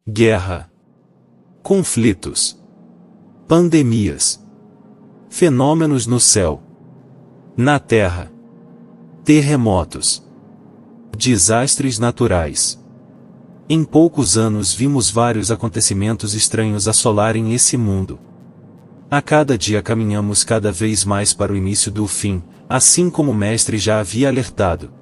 guerra, conflitos, pandemias, fenômenos no céu, na terra, terremotos, desastres naturais. Em poucos anos vimos vários acontecimentos estranhos assolarem esse mundo. A cada dia caminhamos cada vez mais para o início do fim, assim como o Mestre já havia alertado.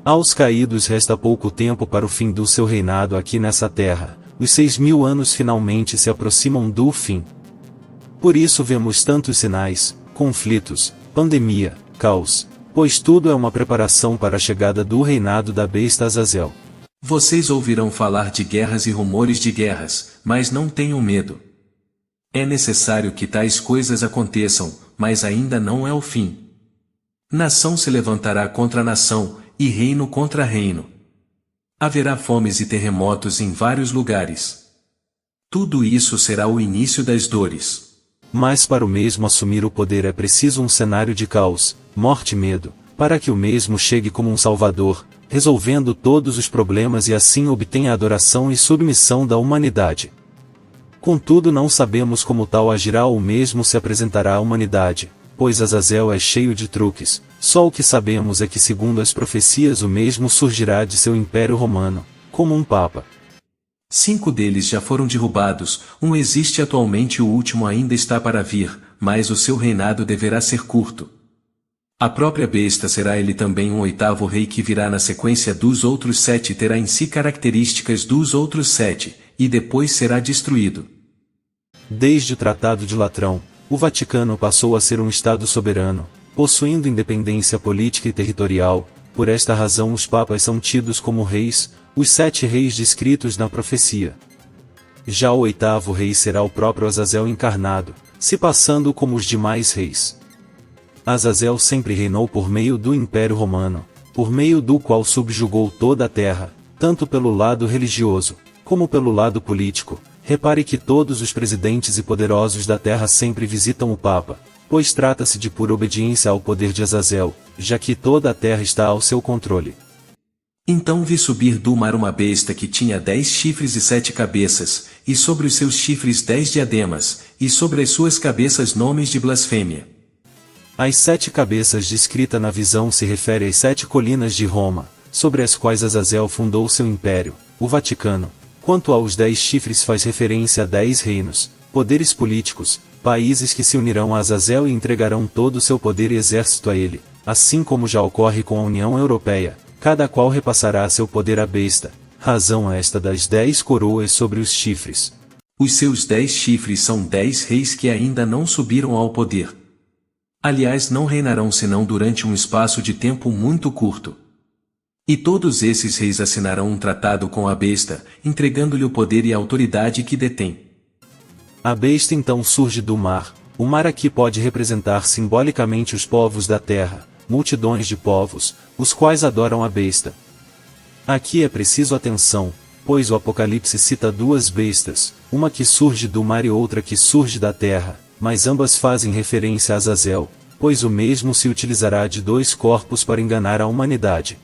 Aos caídos resta pouco tempo para o fim do seu reinado aqui nessa terra, os 6.000 anos finalmente se aproximam do fim. Por isso vemos tantos sinais, conflitos, pandemia, caos, pois tudo é uma preparação para a chegada do reinado da besta Azazel. Vocês ouvirão falar de guerras e rumores de guerras, mas não tenham medo. É necessário que tais coisas aconteçam, mas ainda não é o fim. Nação se levantará contra nação, e reino contra reino. Haverá fomes e terremotos em vários lugares. Tudo isso será o início das dores. Mas para o mesmo assumir o poder é preciso um cenário de caos, morte e medo, para que o mesmo chegue como um salvador, resolvendo todos os problemas e assim obtenha a adoração e submissão da humanidade. Contudo não sabemos como tal agirá ou mesmo se apresentará à humanidade, pois Azazel é cheio de truques, só o que sabemos é que segundo as profecias o mesmo surgirá de seu império romano, como um papa. 5 deles já foram derrubados, um existe atualmente e o último ainda está para vir, mas o seu reinado deverá ser curto. A própria besta será ele também um 8º rei que virá na sequência dos outros 7 e terá em si características dos outros 7, e depois será destruído. Desde o Tratado de Latrão, o Vaticano passou a ser um Estado soberano, possuindo independência política e territorial. Por esta razão os papas são tidos como reis, os 7 reis descritos na profecia. Já o 8º rei será o próprio Azazel encarnado, se passando como os demais reis. Azazel sempre reinou por meio do Império Romano, por meio do qual subjugou toda a terra, tanto pelo lado religioso, como pelo lado político. Repare que todos os presidentes e poderosos da terra sempre visitam o Papa, pois trata-se de pura obediência ao poder de Azazel, já que toda a terra está ao seu controle. Então vi subir do mar uma besta que tinha 10 chifres e 7 cabeças, e sobre os seus chifres 10 diademas, e sobre as suas cabeças nomes de blasfêmia. As 7 cabeças descrita na visão se refere às 7 colinas de Roma, sobre as quais Azazel fundou seu império, o Vaticano. Quanto aos 10 chifres faz referência a 10 reinos, poderes políticos, países que se unirão a Azazel e entregarão todo o seu poder e exército a ele, assim como já ocorre com a União Europeia, cada qual repassará seu poder à besta, razão esta das 10 coroas sobre os chifres. Os seus 10 chifres são 10 reis que ainda não subiram ao poder. Aliás, não reinarão senão durante um espaço de tempo muito curto. E todos esses reis assinarão um tratado com a besta, entregando-lhe o poder e a autoridade que detém. A besta então surge do mar. O mar aqui pode representar simbolicamente os povos da terra, multidões de povos, os quais adoram a besta. Aqui é preciso atenção, pois o Apocalipse cita 2 bestas, uma que surge do mar e outra que surge da terra, mas ambas fazem referência a Azazel, pois o mesmo se utilizará de 2 corpos para enganar a humanidade.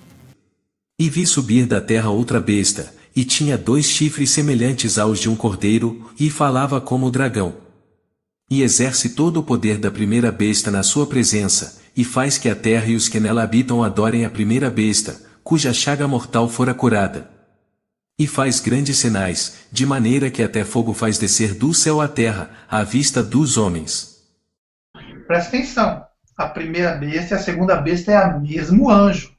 E vi subir da terra outra besta, e tinha 2 chifres semelhantes aos de um cordeiro, e falava como o dragão. E exerce todo o poder da primeira besta na sua presença, e faz que a terra e os que nela habitam adorem a primeira besta, cuja chaga mortal fora curada. E faz grandes sinais, de maneira que até fogo faz descer do céu à terra, à vista dos homens. Presta atenção, a primeira besta e a segunda besta é o mesmo anjo.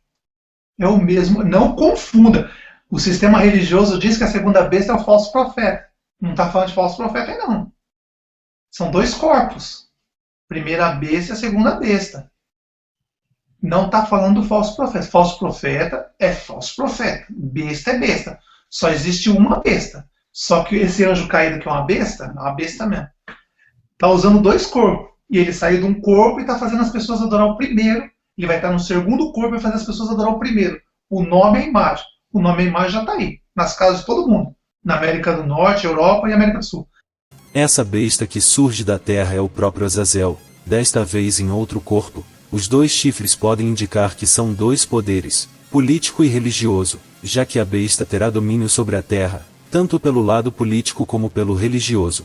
É o mesmo, não confunda. O sistema religioso diz que a segunda besta é o falso profeta. Não está falando de falso profeta aí não. São 2 corpos. Primeira besta e a segunda besta. Não está falando do falso profeta. Falso profeta é falso profeta. Besta é besta. Só existe uma besta. Só que esse anjo caído que é uma besta mesmo. Está usando 2 corpos. E ele saiu de um corpo e está fazendo as pessoas adorar o primeiro. Ele vai estar no segundo corpo e vai fazer as pessoas adorar o primeiro. O nome é a imagem. O nome e a imagem já está aí. Nas casas de todo mundo. Na América do Norte, Europa e América do Sul. Essa besta que surge da terra é o próprio Azazel, desta vez em outro corpo. Os 2 chifres podem indicar que são 2 poderes, político e religioso, já que a besta terá domínio sobre a terra, tanto pelo lado político como pelo religioso.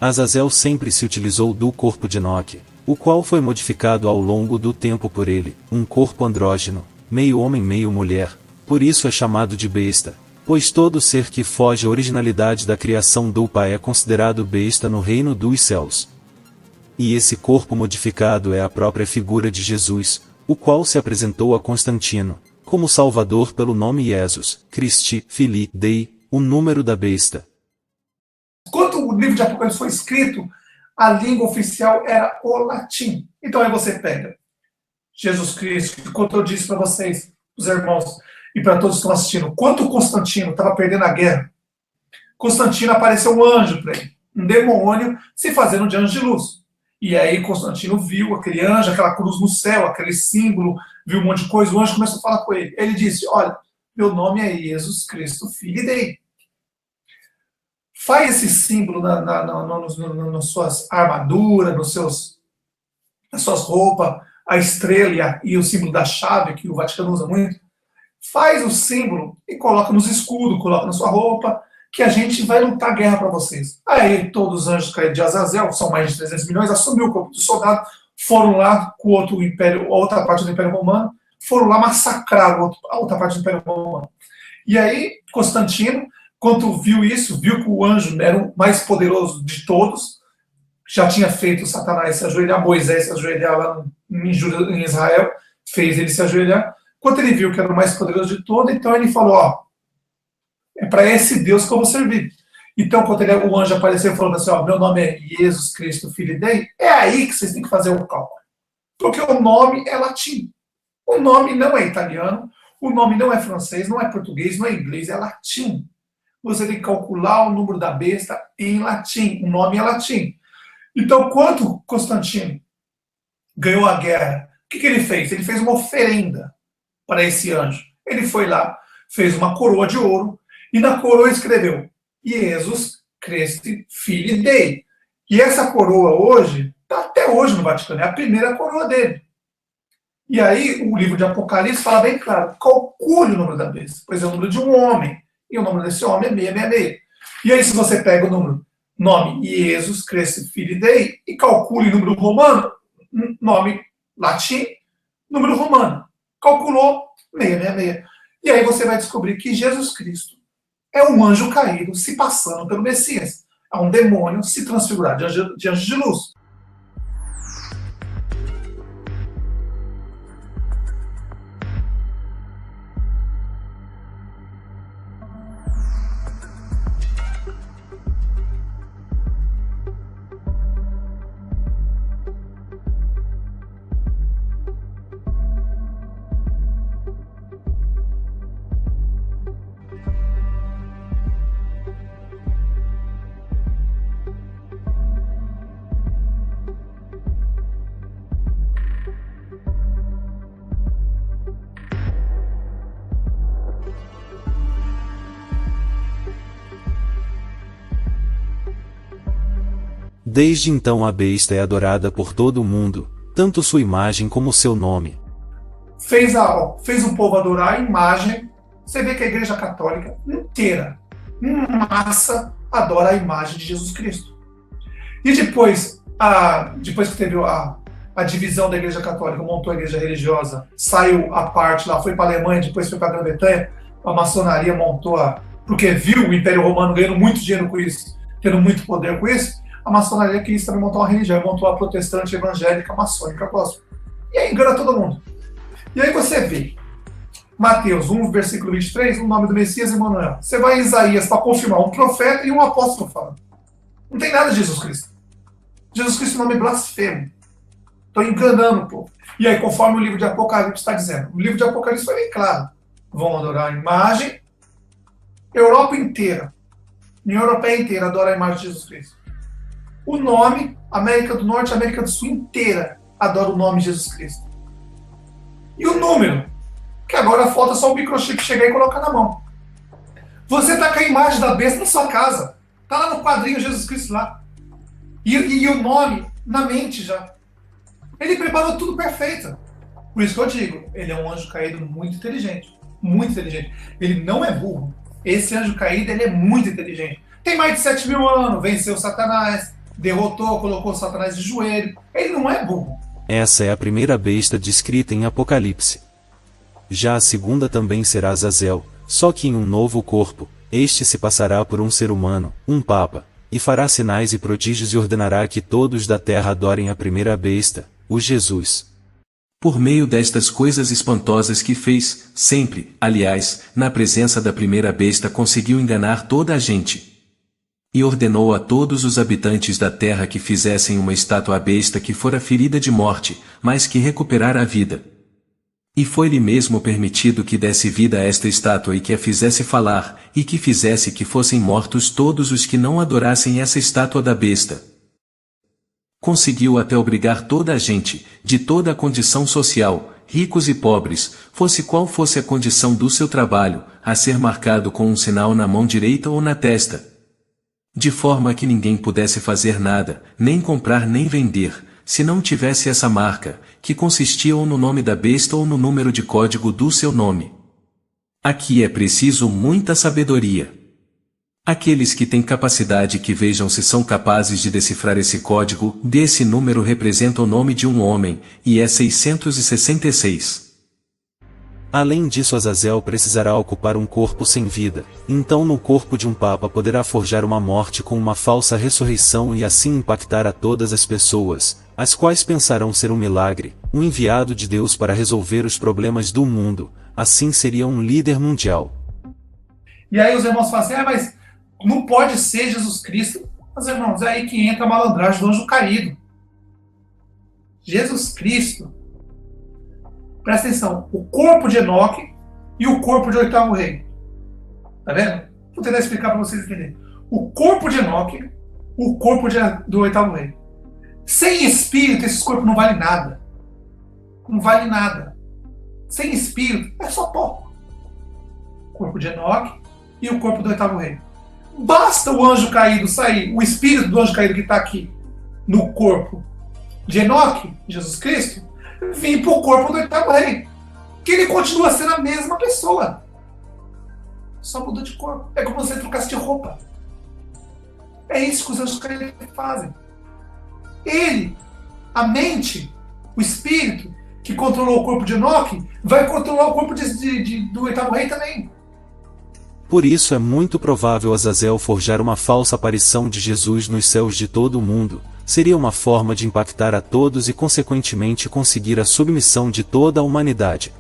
Azazel sempre se utilizou do corpo de Enoque, o qual foi modificado ao longo do tempo por ele, um corpo andrógeno, meio homem meio mulher, por isso é chamado de besta, pois todo ser que foge à originalidade da criação do Pai é considerado besta no reino dos céus. E esse corpo modificado é a própria figura de Jesus, o qual se apresentou a Constantino, como Salvador pelo nome Jesus, Christi, Filii Dei, o número da besta. Quando o livro de Apocalipse foi escrito, a língua oficial era o latim. Então aí você pega Jesus Cristo, que quando eu disse para vocês, os irmãos, e para todos que estão assistindo, quando Constantino estava perdendo a guerra, Constantino apareceu um anjo para ele, um demônio se fazendo de anjo de luz. E aí Constantino viu aquele anjo, aquela cruz no céu, aquele símbolo, viu um monte de coisa, o anjo começou a falar com ele. Ele disse, olha, meu nome é Jesus Cristo, Filho Dei. Faz esse símbolo nas suas armaduras, nas suas roupas, a estrela e o símbolo da chave, que o Vaticano usa muito. Faz o símbolo e coloca nos escudos, coloca na sua roupa, que a gente vai lutar guerra para vocês. Aí todos os anjos caídos de Azazel, que são mais de 300 milhões, assumiu o corpo do soldado, foram lá com o outro império, a outra parte do Império Romano, foram lá massacrar a outra parte do Império Romano. E aí Constantino, quando viu isso, viu que o anjo era o mais poderoso de todos, já tinha feito Satanás se ajoelhar, Moisés se ajoelhar lá em Israel, fez ele se ajoelhar. Quando ele viu que era o mais poderoso de todos, então ele falou, ó, é para esse Deus que eu vou servir. Então, quando o anjo apareceu e falou assim, ó, meu nome é Jesus Cristo, Filho Dei, é aí que vocês têm que fazer o cálculo. Porque o nome é latim. O nome não é italiano, o nome não é francês, não é português, não é inglês, é latim. Você tem que calcular o número da besta em latim. O nome é latim. Então, quando Constantino ganhou a guerra, o que ele fez? Ele fez uma oferenda para esse anjo. Ele foi lá, fez uma coroa de ouro, e na coroa escreveu Jesus Cristo, Filho Dei. E essa coroa hoje, está até hoje no Vaticano, é a primeira coroa dele. E aí o livro de Apocalipse fala bem claro, calcule o número da besta, pois é o número de um homem, e o número desse homem é 666. E aí se você pega o nome Jesus Cristo, Filho Dei, e calcule o número romano, nome latim, número romano. Calculou 666. E aí você vai descobrir que Jesus Cristo é um anjo caído se passando pelo Messias. É um demônio se transfigurar de anjo de luz. Desde então a besta é adorada por todo o mundo, tanto sua imagem como seu nome. Fez o povo adorar a imagem. Você vê que a Igreja Católica inteira, em massa, adora a imagem de Jesus Cristo. E depois que teve a divisão da Igreja Católica, montou a Igreja Religiosa, saiu a parte lá, foi para a Alemanha, depois foi para a Grã-Bretanha, a maçonaria montou porque viu o Império Romano ganhando muito dinheiro com isso, tendo muito poder com isso, a maçonaria quis também montar uma religião, montou a protestante evangélica maçônica gospel. E aí engana todo mundo. E aí você vê Mateus 1, versículo 23, o nome do Messias Emmanuel. Você vai em Isaías para confirmar um profeta e um apóstolo falando. Não tem nada de Jesus Cristo. Jesus Cristo é um nome blasfemo. Estão enganando o povo. E aí, conforme o livro de Apocalipse está dizendo, o livro de Apocalipse foi bem claro. Vão adorar a imagem. Europa inteira, União Europeia inteira adora a imagem de Jesus Cristo. O nome, América do Norte, América do Sul inteira adora o nome de Jesus Cristo. E o número, que agora falta só o microchip chegar e colocar na mão. Você está com a imagem da besta na sua casa. Está lá no quadrinho Jesus Cristo lá. E o nome na mente já. Ele preparou tudo perfeito. Por isso que eu digo, ele é um anjo caído muito inteligente. Muito inteligente. Ele não é burro. Esse anjo caído, ele é muito inteligente. Tem mais de 7.000 anos, venceu Satanás, derrotou, colocou Satanás de joelho. Ele não é burro. Essa é a primeira besta descrita em Apocalipse. Já a segunda também será Azazel, só que em um novo corpo. Este se passará por um ser humano, um papa, e fará sinais e prodígios e ordenará que todos da terra adorem a primeira besta, o Jesus. Por meio destas coisas espantosas que fez, sempre, aliás, na presença da primeira besta conseguiu enganar toda a gente. E ordenou a todos os habitantes da terra que fizessem uma estátua à besta que fora ferida de morte, mas que recuperara a vida. E foi-lhe mesmo permitido que desse vida a esta estátua e que a fizesse falar, e que fizesse que fossem mortos todos os que não adorassem essa estátua da besta. Conseguiu até obrigar toda a gente, de toda a condição social, ricos e pobres, fosse qual fosse a condição do seu trabalho, a ser marcado com um sinal na mão direita ou na testa. De forma que ninguém pudesse fazer nada, nem comprar nem vender, se não tivesse essa marca, que consistia ou no nome da besta ou no número de código do seu nome. Aqui é preciso muita sabedoria. Aqueles que têm capacidade que vejam se são capazes de decifrar esse código, desse número representa o nome de um homem, e é 666. Além disso, Azazel precisará ocupar um corpo sem vida, então no corpo de um papa poderá forjar uma morte com uma falsa ressurreição e assim impactar a todas as pessoas, as quais pensarão ser um milagre, um enviado de Deus para resolver os problemas do mundo, assim seria um líder mundial. E aí os irmãos falam assim, mas não pode ser Jesus Cristo. Mas irmãos, é aí que entra a malandragem do anjo caído. Jesus Cristo, presta atenção, o corpo de Enoque e o corpo de oitavo rei. Tá vendo? Vou tentar explicar para vocês entenderem. O corpo de Enoque, o corpo do oitavo rei. Sem espírito, esses corpos não valem nada. Não vale nada. Sem espírito, é só pó. O corpo de Enoque e o corpo do oitavo rei. Basta o anjo caído sair, o espírito do anjo caído que está aqui no corpo de Enoque, Jesus Cristo, vir para o corpo do oitavo rei. Que ele continua sendo a mesma pessoa. Só muda de corpo. É como se você trocasse de roupa. É isso que os anjos caídos fazem. Ele, a mente, o espírito que controlou o corpo de Enoque, vai controlar o corpo do oitavo rei também. Por isso é muito provável Azazel forjar uma falsa aparição de Jesus nos céus de todo o mundo. Seria uma forma de impactar a todos e consequentemente conseguir a submissão de toda a humanidade.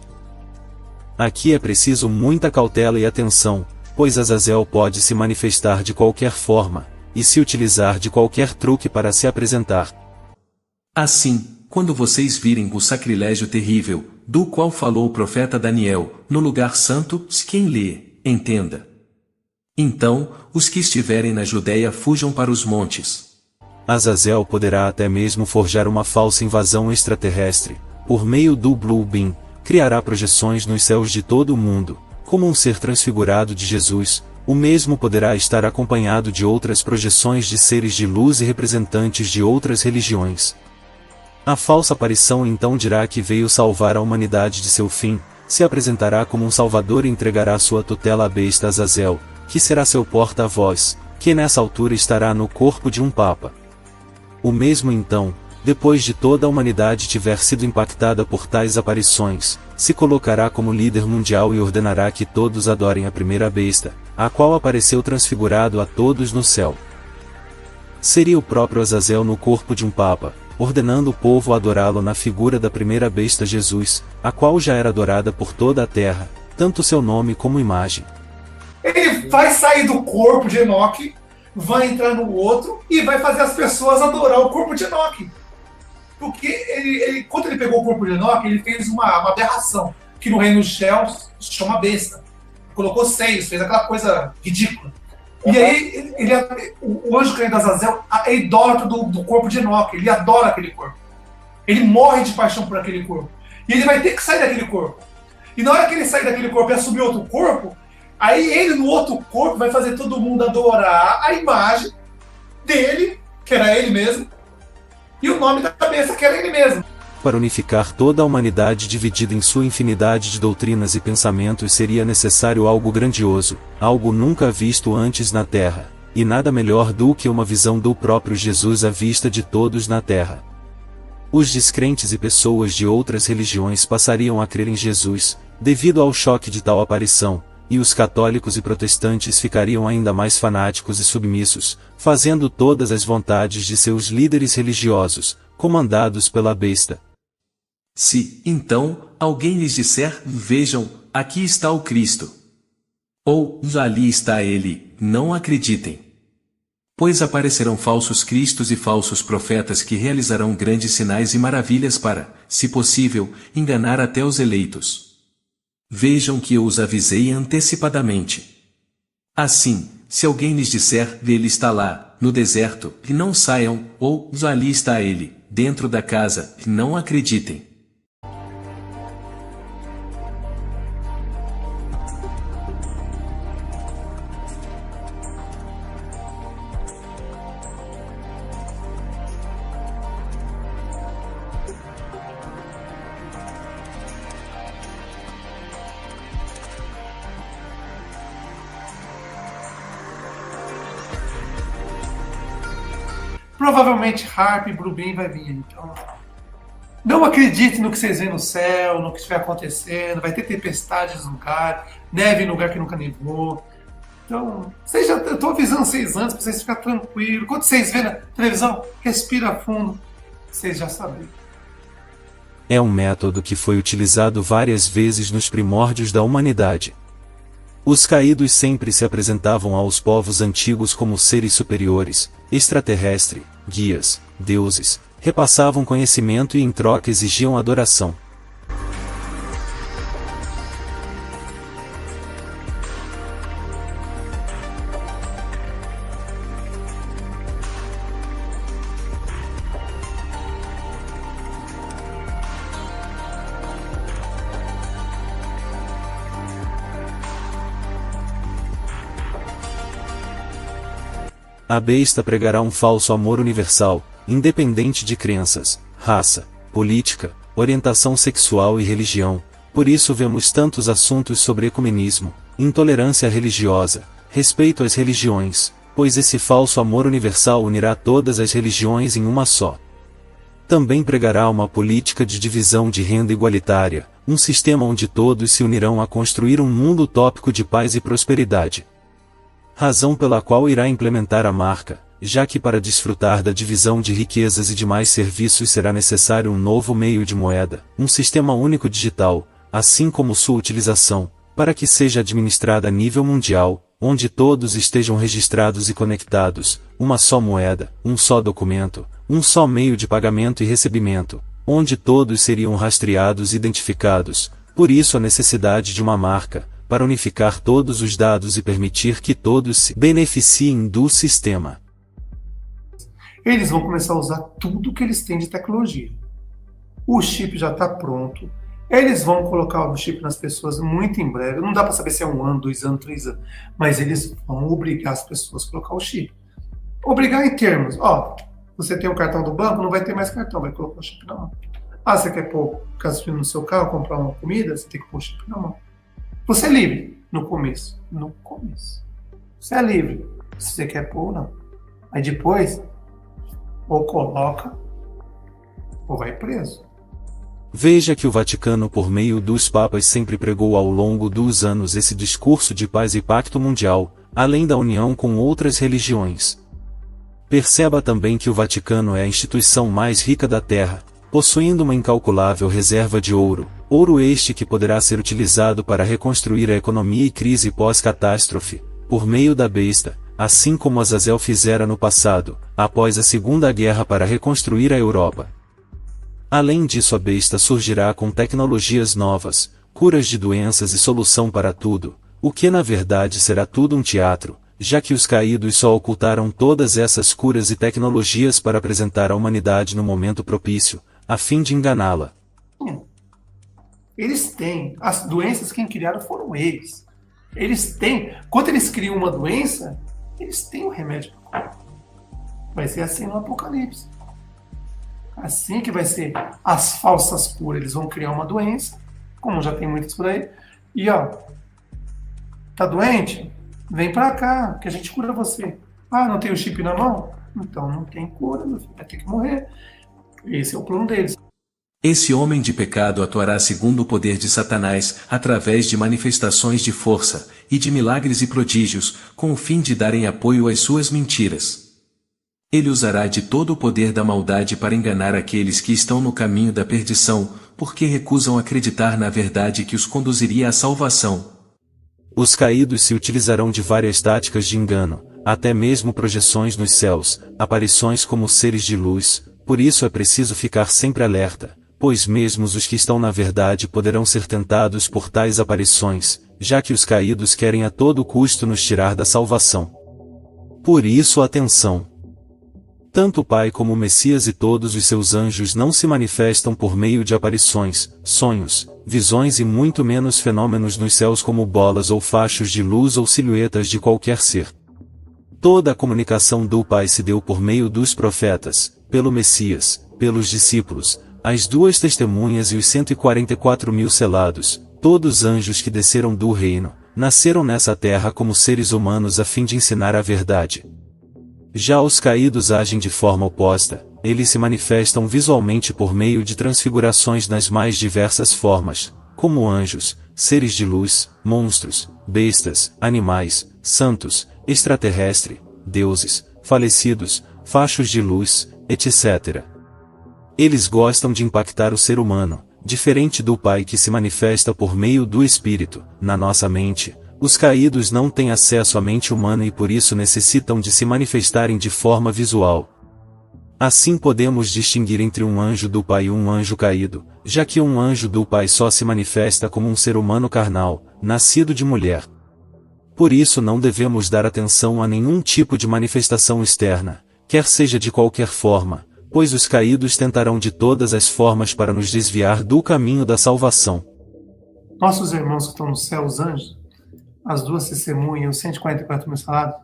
Aqui é preciso muita cautela e atenção, pois Azazel pode se manifestar de qualquer forma, e se utilizar de qualquer truque para se apresentar. Assim, quando vocês virem o sacrilégio terrível, do qual falou o profeta Daniel, no lugar santo, quem lê, entenda. Então, os que estiverem na Judéia fujam para os montes. Azazel poderá até mesmo forjar uma falsa invasão extraterrestre. Por meio do Blue Beam, criará projeções nos céus de todo o mundo, como um ser transfigurado de Jesus. O mesmo poderá estar acompanhado de outras projeções de seres de luz e representantes de outras religiões. A falsa aparição então dirá que veio salvar a humanidade de seu fim, se apresentará como um salvador e entregará sua tutela à besta Azazel, que será seu porta-voz, que nessa altura estará no corpo de um papa. O mesmo então, depois de toda a humanidade tiver sido impactada por tais aparições, se colocará como líder mundial e ordenará que todos adorem a primeira besta, a qual apareceu transfigurado a todos no céu. Seria o próprio Azazel no corpo de um papa, ordenando o povo a adorá-lo na figura da primeira besta Jesus, a qual já era adorada por toda a terra, tanto seu nome como imagem. Ele vai sair do corpo de Enoque, vai entrar no outro e vai fazer as pessoas adorar o corpo de Enoque. Porque quando ele pegou o corpo de Enoque, ele fez uma aberração, que no reino dos céus se chama besta. Colocou seios, fez aquela coisa ridícula. E aí o anjo caído Azazel é idólatra do corpo de Enoque, ele adora aquele corpo. Ele morre de paixão por aquele corpo. E ele vai ter que sair daquele corpo. E na hora que ele sair daquele corpo e assumir outro corpo, aí ele no outro corpo vai fazer todo mundo adorar a imagem dele, que era ele mesmo, e o nome da besta, que era ele mesmo. para unificar toda a humanidade dividida em sua infinidade de doutrinas e pensamentos seria necessário algo grandioso, algo nunca visto antes na Terra, e nada melhor do que uma visão do próprio Jesus à vista de todos na Terra. Os descrentes e pessoas de outras religiões passariam a crer em Jesus, devido ao choque de tal aparição, e os católicos e protestantes ficariam ainda mais fanáticos e submissos, fazendo todas as vontades de seus líderes religiosos, comandados pela besta. Se, então, alguém lhes disser, vejam, aqui está o Cristo. Ou, ali está ele, não acreditem. Pois aparecerão falsos cristos e falsos profetas que realizarão grandes sinais e maravilhas para, se possível, enganar até os eleitos. Vejam que eu os avisei antecipadamente. Assim, se alguém lhes disser, ele está lá, no deserto, e não saiam, ou, ali está ele, dentro da casa, e não acreditem. Provavelmente Harp e Brubin vai vir. Então, não acredite no que vocês veem no céu, no que estiver acontecendo. Vai ter tempestades no lugar, neve em lugar que nunca nevou. Então, eu estou avisando vocês antes para vocês ficarem tranquilos. Quando vocês verem na televisão, respira fundo. Vocês já sabem. É um método que foi utilizado várias vezes nos primórdios da humanidade. Os caídos sempre se apresentavam aos povos antigos como seres superiores, extraterrestres, guias, deuses, repassavam conhecimento e em troca exigiam adoração. A besta pregará um falso amor universal, independente de crenças, raça, política, orientação sexual e religião. Por isso vemos tantos assuntos sobre ecumenismo, intolerância religiosa, respeito às religiões, pois esse falso amor universal unirá todas as religiões em uma só. Também pregará uma política de divisão de renda igualitária, um sistema onde todos se unirão a construir um mundo utópico de paz e prosperidade. Razão pela qual irá implementar a marca, já que para desfrutar da divisão de riquezas e demais serviços será necessário um novo meio de moeda, um sistema único digital, assim como sua utilização, para que seja administrada a nível mundial, onde todos estejam registrados e conectados, uma só moeda, um só documento, um só meio de pagamento e recebimento, onde todos seriam rastreados e identificados, por isso a necessidade de uma marca, para unificar todos os dados e permitir que todos se beneficiem do sistema. Eles vão começar a usar tudo que eles têm de tecnologia. O chip já está pronto. Eles vão colocar o chip nas pessoas muito em breve. Não dá para saber se é 1 ano, 2 anos, 3 anos. Mas eles vão obrigar as pessoas a colocar o chip. Obrigar em termos. Você tem um cartão do banco, não vai ter mais cartão, vai colocar o chip na mão. Você quer pôr gasolina no seu carro, comprar uma comida, você tem que pôr o chip na mão. Você é livre no começo. No começo. Você é livre. Se você quer pôr ou não. Aí depois, ou coloca, ou vai preso. Veja que o Vaticano por meio dos papas sempre pregou ao longo dos anos esse discurso de paz e pacto mundial, além da união com outras religiões. Perceba também que o Vaticano é a instituição mais rica da Terra, possuindo uma incalculável reserva de ouro, ouro este que poderá ser utilizado para reconstruir a economia e crise pós-catástrofe, por meio da besta, assim como Azazel fizera no passado, após a Segunda Guerra para reconstruir a Europa. Além disso, a besta surgirá com tecnologias novas, curas de doenças e solução para tudo, o que na verdade será tudo um teatro, já que os caídos só ocultaram todas essas curas e tecnologias para apresentar à humanidade no momento propício, a fim de enganá-la. Eles têm. As doenças quem criaram foram eles. Eles têm. Quando eles criam uma doença, eles têm um remédio. Vai ser assim no Apocalipse. Assim que vai ser as falsas curas. Eles vão criar uma doença, como já tem muitas por aí, e tá doente? Vem pra cá, que a gente cura você. Ah, não tem o chip na mão? Então não tem cura, meu filho, vai ter que morrer. Esse é o plano deles. Esse homem de pecado atuará segundo o poder de Satanás, através de manifestações de força, e de milagres e prodígios, com o fim de darem apoio às suas mentiras. Ele usará de todo o poder da maldade para enganar aqueles que estão no caminho da perdição, porque recusam acreditar na verdade que os conduziria à salvação. Os caídos se utilizarão de várias táticas de engano, até mesmo projeções nos céus, aparições como seres de luz, por isso é preciso ficar sempre alerta, pois mesmo os que estão na verdade poderão ser tentados por tais aparições, já que os caídos querem a todo custo nos tirar da salvação. Por isso atenção! Tanto o Pai como o Messias e todos os seus anjos não se manifestam por meio de aparições, sonhos, visões e muito menos fenômenos nos céus como bolas ou fachos de luz ou silhuetas de qualquer ser. Toda a comunicação do Pai se deu por meio dos profetas, pelo Messias, pelos discípulos, as duas testemunhas e os 144.000 selados, todos anjos que desceram do reino, nasceram nessa terra como seres humanos a fim de ensinar a verdade. Já os caídos agem de forma oposta, eles se manifestam visualmente por meio de transfigurações nas mais diversas formas, como anjos, seres de luz, monstros, bestas, animais, santos, extraterrestre, deuses, falecidos, fachos de luz, etc. Eles gostam de impactar o ser humano, diferente do Pai que se manifesta por meio do Espírito, na nossa mente. Os caídos não têm acesso à mente humana e por isso necessitam de se manifestarem de forma visual. Assim podemos distinguir entre um anjo do Pai e um anjo caído, já que um anjo do Pai só se manifesta como um ser humano carnal, nascido de mulher. Por isso não devemos dar atenção a nenhum tipo de manifestação externa, quer seja de qualquer forma, pois os caídos tentarão de todas as formas para nos desviar do caminho da salvação. Nossos irmãos que estão no céu, os anjos, as duas testemunhas, os 144.000 salados,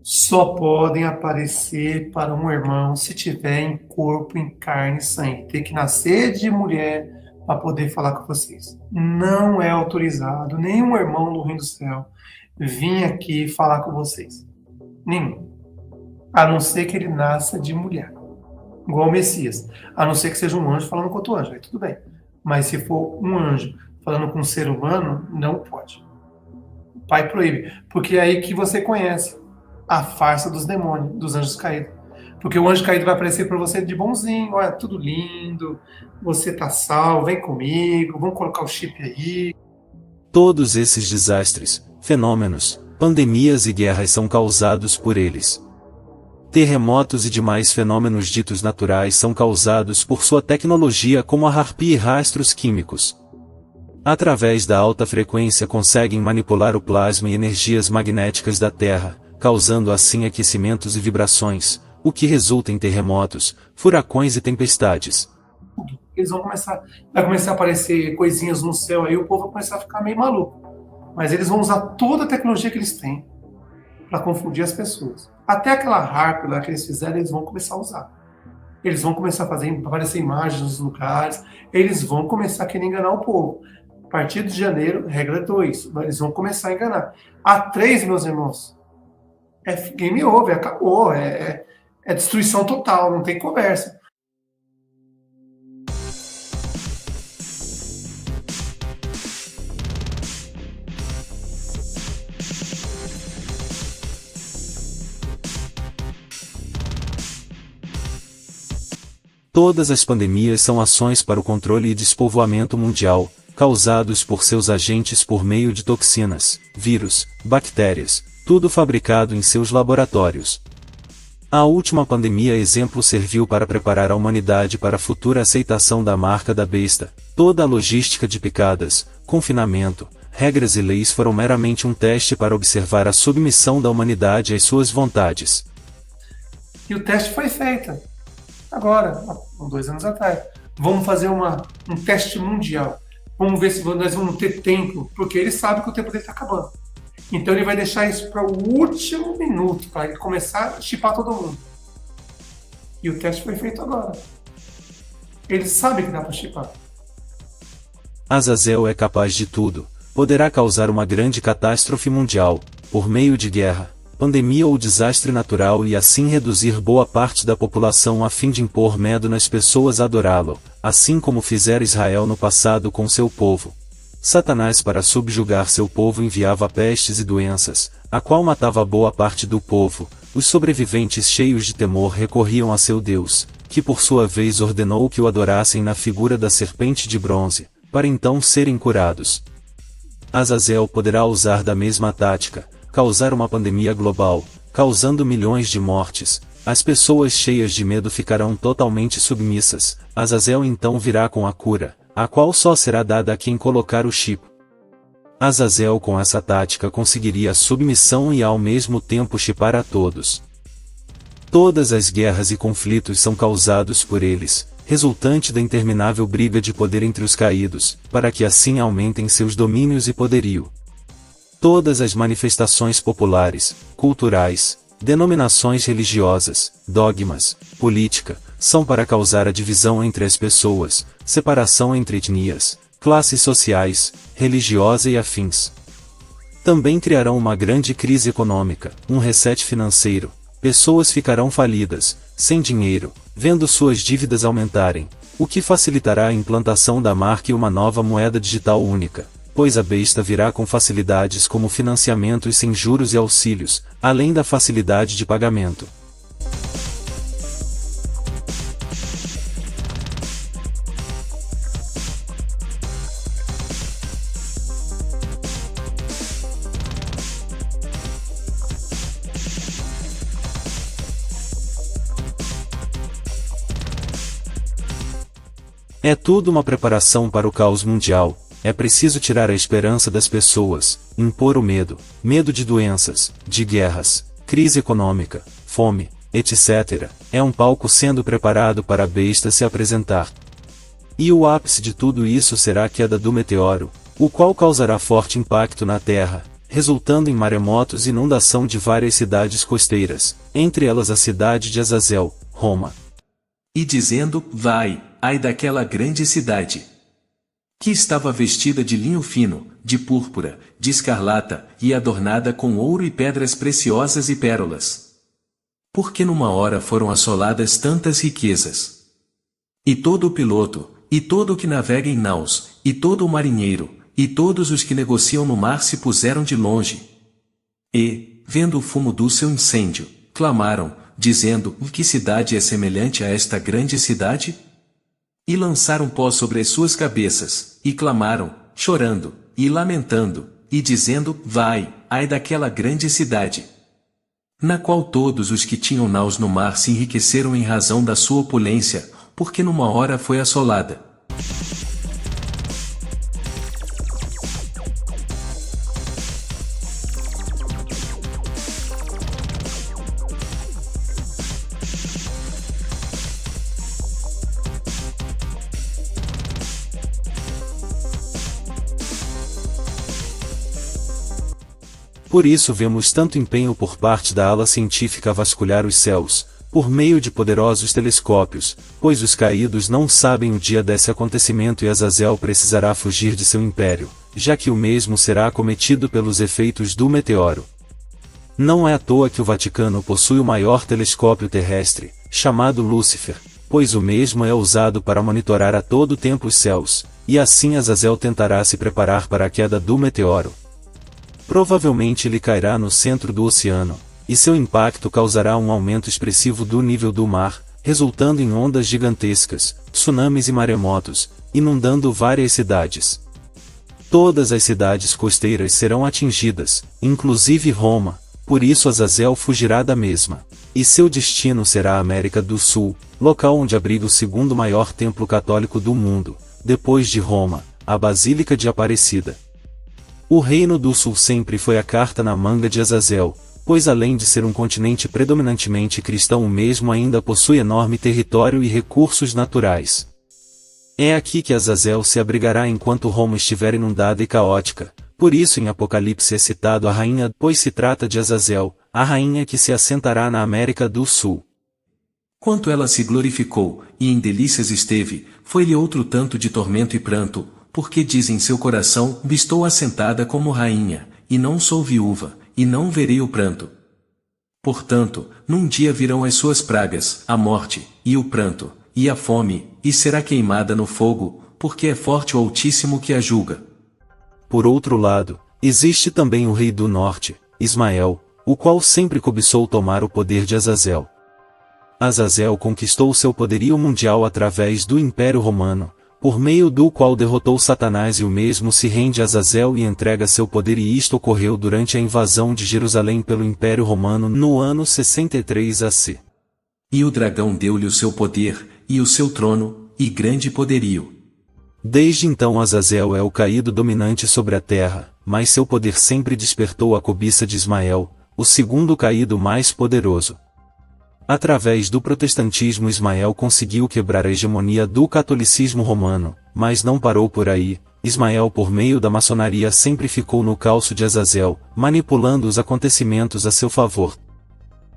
só podem aparecer para um irmão se tiver em corpo, em carne e sangue. Tem que nascer de mulher para poder falar com vocês. Não é autorizado nenhum irmão do reino do céu vir aqui falar com vocês. Nenhum. A não ser que ele nasça de mulher. Igual o Messias. A não ser que seja um anjo falando com outro anjo. Aí tudo bem. Mas se for um anjo falando com um ser humano, não pode. O Pai proíbe. Porque é aí que você conhece a farsa dos demônios, dos anjos caídos. Porque o anjo caído vai aparecer para você de bonzinho, olha, tudo lindo, você tá salvo, vem comigo, vamos colocar o chip aí. Todos esses desastres, fenômenos, pandemias e guerras são causados por eles. Terremotos e demais fenômenos ditos naturais são causados por sua tecnologia como a harpia e rastros químicos. Através da alta frequência conseguem manipular o plasma e energias magnéticas da Terra, causando assim aquecimentos e vibrações, o que resulta em terremotos, furacões e tempestades. Eles vai começar a aparecer coisinhas no céu aí, o povo vai começar a ficar meio maluco. Mas eles vão usar toda a tecnologia que eles têm para confundir as pessoas. Até aquela harpa lá que eles fizeram, eles vão começar a usar. Eles vão começar a aparecer imagens nos lugares, eles vão começar a querer enganar o povo. A partir de janeiro, regra 2, eles vão começar a enganar. A 3, meus irmãos, é game over, acabou, é destruição total, não tem conversa. Todas as pandemias são ações para o controle e despovoamento mundial, causados por seus agentes por meio de toxinas, vírus, bactérias, tudo fabricado em seus laboratórios. A última pandemia exemplo serviu para preparar a humanidade para a futura aceitação da marca da besta. Toda a logística de picadas, confinamento, regras e leis foram meramente um teste para observar a submissão da humanidade às suas vontades. E o teste foi feito. Agora, há 2 anos atrás. Vamos fazer um teste mundial. Vamos ver se nós vamos ter tempo, porque ele sabe que o tempo dele está acabando. Então ele vai deixar isso para o último minuto, para ele começar a chipar todo mundo. E o teste foi feito agora. Ele sabe que dá para chipar. Azazel é capaz de tudo, poderá causar uma grande catástrofe mundial, por meio de guerra, pandemia ou desastre natural e assim reduzir boa parte da população a fim de impor medo nas pessoas a adorá-lo, assim como fizera Israel no passado com seu povo. Satanás para subjugar seu povo enviava pestes e doenças, a qual matava boa parte do povo. Os sobreviventes cheios de temor recorriam a seu Deus, que por sua vez ordenou que o adorassem na figura da serpente de bronze, para então serem curados. Azazel poderá usar da mesma tática, causar uma pandemia global, causando milhões de mortes. As pessoas cheias de medo ficarão totalmente submissas. Azazel então virá com a cura, a qual só será dada a quem colocar o chip. Azazel com essa tática conseguiria a submissão e ao mesmo tempo chipar a todos. Todas as guerras e conflitos são causados por eles, resultante da interminável briga de poder entre os caídos, para que assim aumentem seus domínios e poderio. Todas as manifestações populares, culturais, denominações religiosas, dogmas, política, são para causar a divisão entre as pessoas, separação entre etnias, classes sociais, religiosa e afins. Também criarão uma grande crise econômica, um reset financeiro, pessoas ficarão falidas, sem dinheiro, vendo suas dívidas aumentarem, o que facilitará a implantação da marca e uma nova moeda digital única, pois a besta virá com facilidades como financiamentos sem juros e auxílios, além da facilidade de pagamento. É tudo uma preparação para o caos mundial. É preciso tirar a esperança das pessoas, impor o medo, medo de doenças, de guerras, crise econômica, fome, etc. É um palco sendo preparado para a besta se apresentar. E o ápice de tudo isso será a queda do meteoro, o qual causará forte impacto na Terra, resultando em maremotos e inundação de várias cidades costeiras, entre elas a cidade de Azazel, Roma. E dizendo, vai, ai daquela grande cidade, que estava vestida de linho fino, de púrpura, de escarlata, e adornada com ouro e pedras preciosas e pérolas. Porque numa hora foram assoladas tantas riquezas. E todo o piloto, e todo o que navega em naus, e todo o marinheiro, e todos os que negociam no mar se puseram de longe. E, vendo o fumo do seu incêndio, clamaram, dizendo, que cidade é semelhante a esta grande cidade? E lançaram pó sobre as suas cabeças, e clamaram, chorando, e lamentando, e dizendo, vai, ai daquela grande cidade, na qual todos os que tinham naus no mar se enriqueceram em razão da sua opulência, porque numa hora foi assolada. Por isso vemos tanto empenho por parte da ala científica a vasculhar os céus, por meio de poderosos telescópios, pois os caídos não sabem o dia desse acontecimento e Azazel precisará fugir de seu império, já que o mesmo será acometido pelos efeitos do meteoro. Não é à toa que o Vaticano possui o maior telescópio terrestre, chamado Lúcifer, pois o mesmo é usado para monitorar a todo tempo os céus, e assim Azazel tentará se preparar para a queda do meteoro. Provavelmente ele cairá no centro do oceano, e seu impacto causará um aumento expressivo do nível do mar, resultando em ondas gigantescas, tsunamis e maremotos, inundando várias cidades. Todas as cidades costeiras serão atingidas, inclusive Roma, por isso Azazel fugirá da mesma, e seu destino será a América do Sul, local onde abriga o segundo maior templo católico do mundo, depois de Roma, a Basílica de Aparecida. O Reino do Sul sempre foi a carta na manga de Azazel, pois além de ser um continente predominantemente cristão o mesmo ainda possui enorme território e recursos naturais. É aqui que Azazel se abrigará enquanto Roma estiver inundada e caótica, por isso em Apocalipse é citado a rainha, pois se trata de Azazel, a rainha que se assentará na América do Sul. Quanto ela se glorificou, e em delícias esteve, foi-lhe outro tanto de tormento e pranto, porque diz em seu coração: estou assentada como rainha, e não sou viúva, e não verei o pranto. Portanto, num dia virão as suas pragas, a morte, e o pranto, e a fome, e será queimada no fogo, porque é forte o Altíssimo que a julga. Por outro lado, existe também o rei do norte, Ismael, o qual sempre cobiçou tomar o poder de Azazel. Azazel conquistou seu poderio mundial através do Império Romano, por meio do qual derrotou Satanás, e o mesmo se rende a Azazel e entrega seu poder, e isto ocorreu durante a invasão de Jerusalém pelo Império Romano no ano 63 AC. E o dragão deu-lhe o seu poder, e o seu trono, e grande poderio. Desde então Azazel é o caído dominante sobre a terra, mas seu poder sempre despertou a cobiça de Ismael, o segundo caído mais poderoso. Através do protestantismo, Ismael conseguiu quebrar a hegemonia do catolicismo romano, mas não parou por aí. Ismael, por meio da maçonaria, sempre ficou no calço de Azazel, manipulando os acontecimentos a seu favor.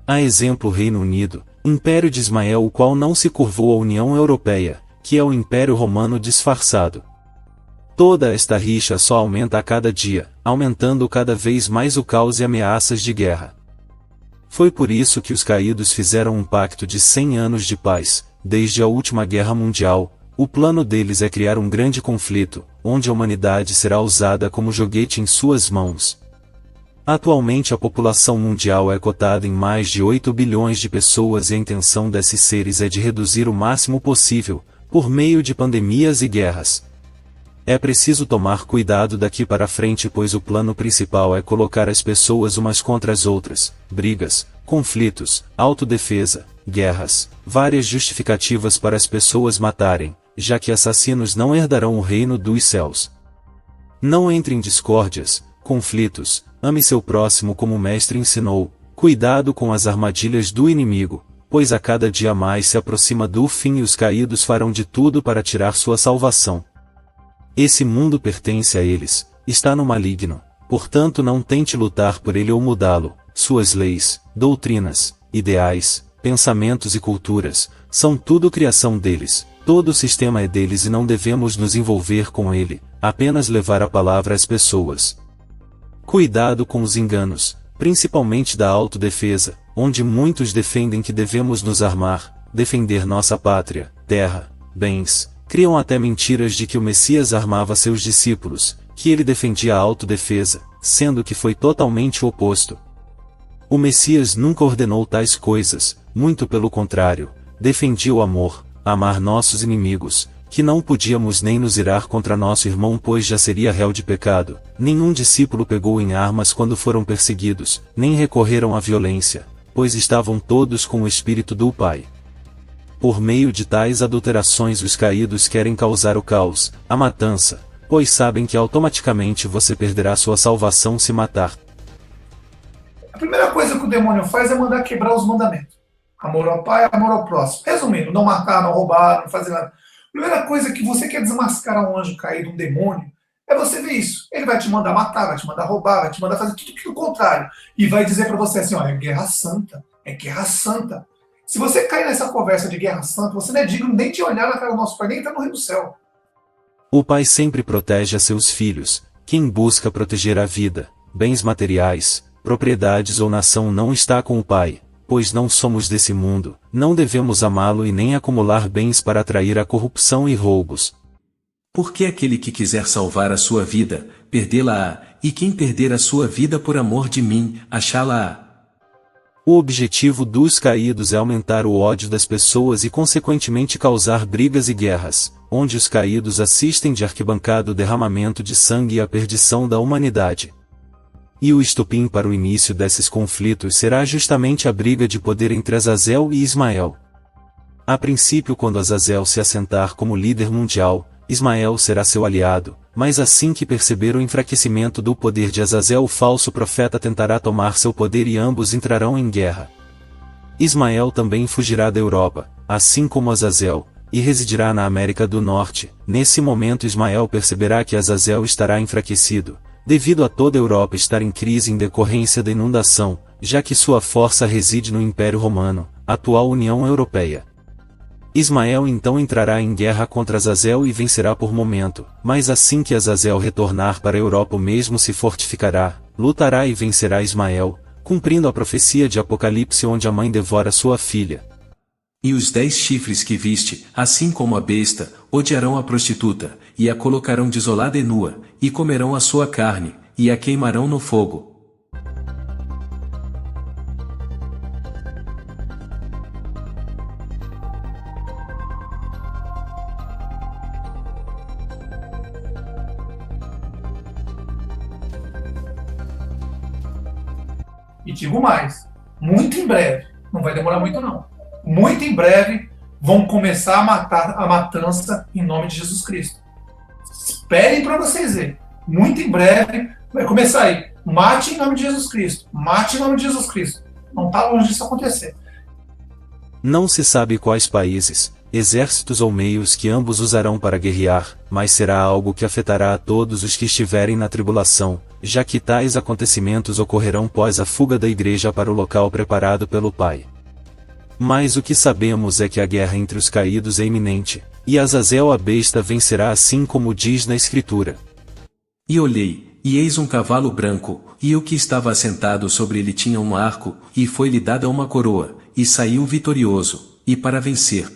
A exemplo, o Reino Unido, Império de Ismael, o qual não se curvou à União Europeia, que é o Império Romano disfarçado. Toda esta rixa só aumenta a cada dia, aumentando cada vez mais o caos e ameaças de guerra. Foi por isso que os caídos fizeram um pacto de 100 anos de paz. Desde a última guerra mundial, o plano deles é criar um grande conflito, onde a humanidade será usada como joguete em suas mãos. Atualmente a população mundial é cotada em mais de 8 bilhões de pessoas, e a intenção desses seres é de reduzir o máximo possível, por meio de pandemias e guerras. É preciso tomar cuidado daqui para frente, pois o plano principal é colocar as pessoas umas contra as outras, brigas, conflitos, autodefesa, guerras, várias justificativas para as pessoas matarem, já que assassinos não herdarão o reino dos céus. Não entre em discórdias, conflitos, ame seu próximo como o Mestre ensinou, cuidado com as armadilhas do inimigo, pois a cada dia mais se aproxima do fim e os caídos farão de tudo para tirar sua salvação. Esse mundo pertence a eles, está no maligno, portanto não tente lutar por ele ou mudá-lo. Suas leis, doutrinas, ideais, pensamentos e culturas, são tudo criação deles, todo o sistema é deles e não devemos nos envolver com ele, apenas levar a palavra às pessoas. Cuidado com os enganos, principalmente da autodefesa, onde muitos defendem que devemos nos armar, defender nossa pátria, terra, bens. Criam até mentiras de que o Messias armava seus discípulos, que ele defendia a autodefesa, sendo que foi totalmente o oposto. O Messias nunca ordenou tais coisas, muito pelo contrário, defendia o amor, amar nossos inimigos, que não podíamos nem nos irar contra nosso irmão, pois já seria réu de pecado. Nenhum discípulo pegou em armas quando foram perseguidos, nem recorreram à violência, pois estavam todos com o Espírito do Pai. Por meio de tais adulterações os caídos querem causar o caos, a matança, pois sabem que automaticamente você perderá sua salvação se matar. A primeira coisa que o demônio faz é mandar quebrar os mandamentos. Amor ao pai, amor ao próximo. Resumindo, não matar, não roubar, não fazer nada. A primeira coisa que você quer desmascarar um anjo caído, um demônio, é você ver isso. Ele vai te mandar matar, vai te mandar roubar, vai te mandar fazer tudo o contrário. E vai dizer para você assim, ó, é guerra santa, é guerra santa. Se você cair nessa conversa de guerra santa, você não é digno nem de olhar na cara do nosso pai, nem entrar no reino do céu. O pai sempre protege a seus filhos. Quem busca proteger a vida, bens materiais, propriedades ou nação não está com o pai, pois não somos desse mundo, não devemos amá-lo e nem acumular bens para atrair a corrupção e roubos. Porque aquele que quiser salvar a sua vida, perdê-la-á, e quem perder a sua vida por amor de mim, achá-la-á. O objetivo dos caídos é aumentar o ódio das pessoas e consequentemente causar brigas e guerras, onde os caídos assistem de arquibancada o derramamento de sangue e a perdição da humanidade. E o estopim para o início desses conflitos será justamente a briga de poder entre Azazel e Ismael. A princípio, quando Azazel se assentar como líder mundial, Ismael será seu aliado, mas assim que perceber o enfraquecimento do poder de Azazel, o falso profeta tentará tomar seu poder e ambos entrarão em guerra. Ismael também fugirá da Europa, assim como Azazel, e residirá na América do Norte. Nesse momento Ismael perceberá que Azazel estará enfraquecido, devido a toda a Europa estar em crise em decorrência da inundação, já que sua força reside no Império Romano, atual União Europeia. Ismael então entrará em guerra contra Azazel e vencerá por momento, mas assim que Azazel retornar para a Europa o mesmo se fortificará, lutará e vencerá Ismael, cumprindo a profecia de Apocalipse onde a mãe devora sua filha. E os 10 chifres que viste, assim como a besta, odiarão a prostituta, e a colocarão desolada e nua, e comerão a sua carne, e a queimarão no fogo. E digo mais, muito em breve, não vai demorar muito não, muito em breve vão começar a matar a matança em nome de Jesus Cristo. Esperem para vocês verem. Muito em breve vai começar aí. Mate em nome de Jesus Cristo. Mate em nome de Jesus Cristo. Não está longe disso acontecer. Não se sabe quais países, exércitos ou meios que ambos usarão para guerrear, mas será algo que afetará a todos os que estiverem na tribulação, já que tais acontecimentos ocorrerão após a fuga da igreja para o local preparado pelo Pai. Mas o que sabemos é que a guerra entre os caídos é iminente, e Azazel a besta vencerá assim como diz na Escritura. E olhei, e eis um cavalo branco, e o que estava assentado sobre ele tinha um arco, e foi-lhe dada uma coroa, e saiu vitorioso, e para vencer.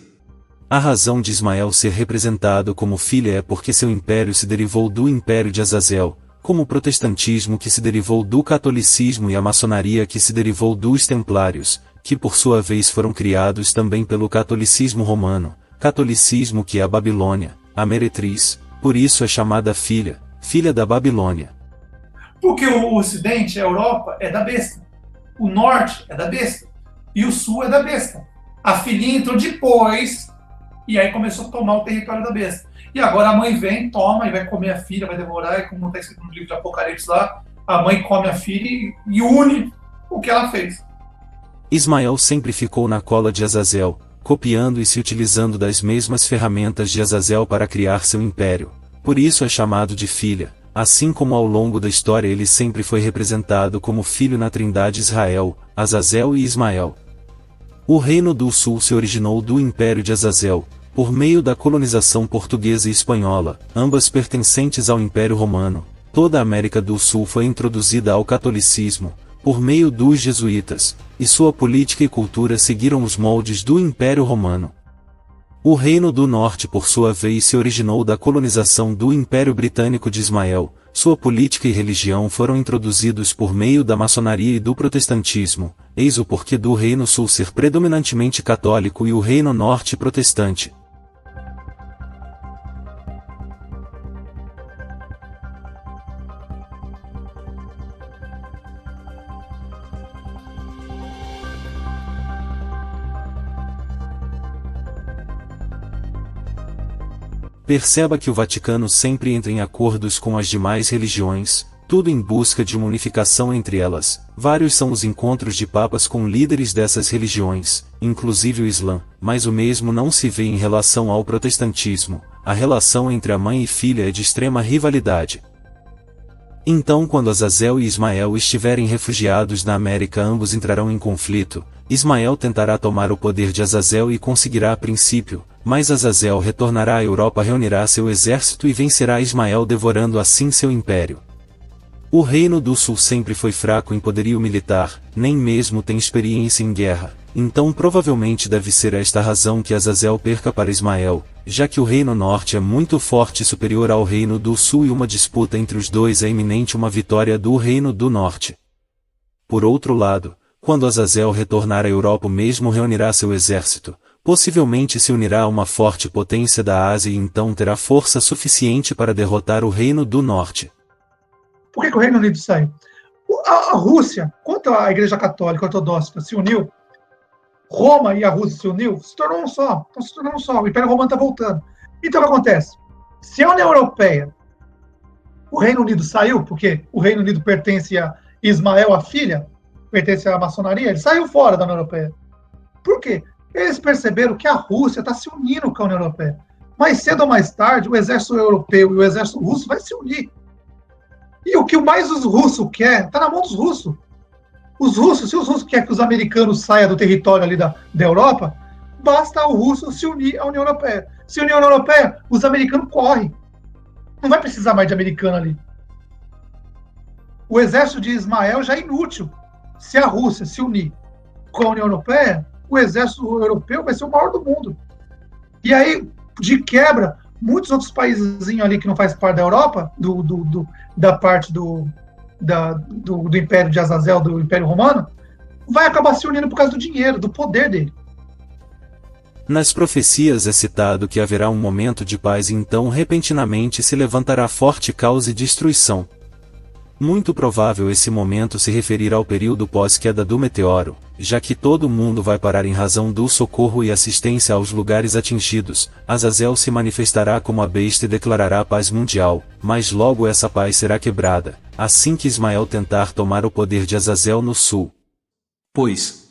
A razão de Ismael ser representado como filha é porque seu império se derivou do império de Azazel, como o protestantismo que se derivou do catolicismo e a maçonaria que se derivou dos templários, que por sua vez foram criados também pelo catolicismo romano, catolicismo que é a Babilônia, a meretriz, por isso é chamada filha da Babilônia. Porque o Ocidente, a Europa, é da besta. O Norte é da besta. E o Sul é da besta. A filhinha entrou depois, e aí começou a tomar o território da besta. E agora a mãe vem, toma, e vai comer a filha, vai devorar, e como está escrito no livro de Apocalipse lá, a mãe come a filha e une o que ela fez. Ismael sempre ficou na cola de Azazel, copiando e se utilizando das mesmas ferramentas de Azazel para criar seu império. Por isso é chamado de filha, assim como ao longo da história ele sempre foi representado como filho na trindade Israel, Azazel e Ismael. O Reino do Sul se originou do Império de Azazel, por meio da colonização portuguesa e espanhola, ambas pertencentes ao Império Romano. Toda a América do Sul foi introduzida ao catolicismo, por meio dos jesuítas, e sua política e cultura seguiram os moldes do Império Romano. O Reino do Norte por sua vez se originou da colonização do Império Britânico de Ismael, sua política e religião foram introduzidos por meio da maçonaria e do protestantismo, eis o porquê do Reino Sul ser predominantemente católico e o Reino Norte protestante. Perceba que o Vaticano sempre entra em acordos com as demais religiões, tudo em busca de uma unificação entre elas. Vários são os encontros de papas com líderes dessas religiões, inclusive o Islã, mas o mesmo não se vê em relação ao protestantismo. A relação entre a mãe e filha é de extrema rivalidade. Então, quando Azazel e Ismael estiverem refugiados na América, ambos entrarão em conflito. Ismael tentará tomar o poder de Azazel e conseguirá a princípio, mas Azazel retornará à Europa, reunirá seu exército e vencerá Ismael, devorando assim seu império. O Reino do Sul sempre foi fraco em poderio militar, nem mesmo tem experiência em guerra, então provavelmente deve ser esta a razão que Azazel perca para Ismael, já que o Reino Norte é muito forte e superior ao Reino do Sul e uma disputa entre os dois é iminente, uma vitória do Reino do Norte. Por outro lado, quando Azazel retornar à Europa, o mesmo reunirá seu exército, possivelmente se unirá a uma forte potência da Ásia e então terá força suficiente para derrotar o Reino do Norte. Por que o Reino Unido saiu? A Rússia, quando a Igreja Católica Ortodoxa se uniu, Roma e a Rússia se uniu, se tornou um só. Então se tornou um só. O Império Romano está voltando. Então o que acontece? Se a União Europeia, o Reino Unido saiu, porque o Reino Unido pertence a Ismael, a filha, pertence à maçonaria, ele saiu fora da União Europeia. Por quê? Eles perceberam que a Rússia está se unindo com a União Europeia. Mais cedo ou mais tarde, o exército europeu e o exército russo vai se unir. E o que mais os russos querem está na mão dos russos. Os russos, se os russos querem que os americanos saiam do território ali da Europa, basta o russo se unir à União Europeia. Se unir à União Europeia, os americanos correm. Não vai precisar mais de americano ali. O exército de Ismael já é inútil. Se a Rússia se unir com a União Europeia, o exército europeu vai ser o maior do mundo. E aí, de quebra, muitos outros países ali que não fazem parte da Europa, da parte do Império de Azazel, do Império Romano, vai acabar se unindo por causa do dinheiro, do poder dele. Nas profecias é citado que haverá um momento de paz e então repentinamente se levantará forte caos e destruição. Muito provável esse momento se referir ao período pós-queda do meteoro, já que todo mundo vai parar em razão do socorro e assistência aos lugares atingidos. Azazel se manifestará como a besta e declarará paz mundial, mas logo essa paz será quebrada, assim que Ismael tentar tomar o poder de Azazel no sul. Pois,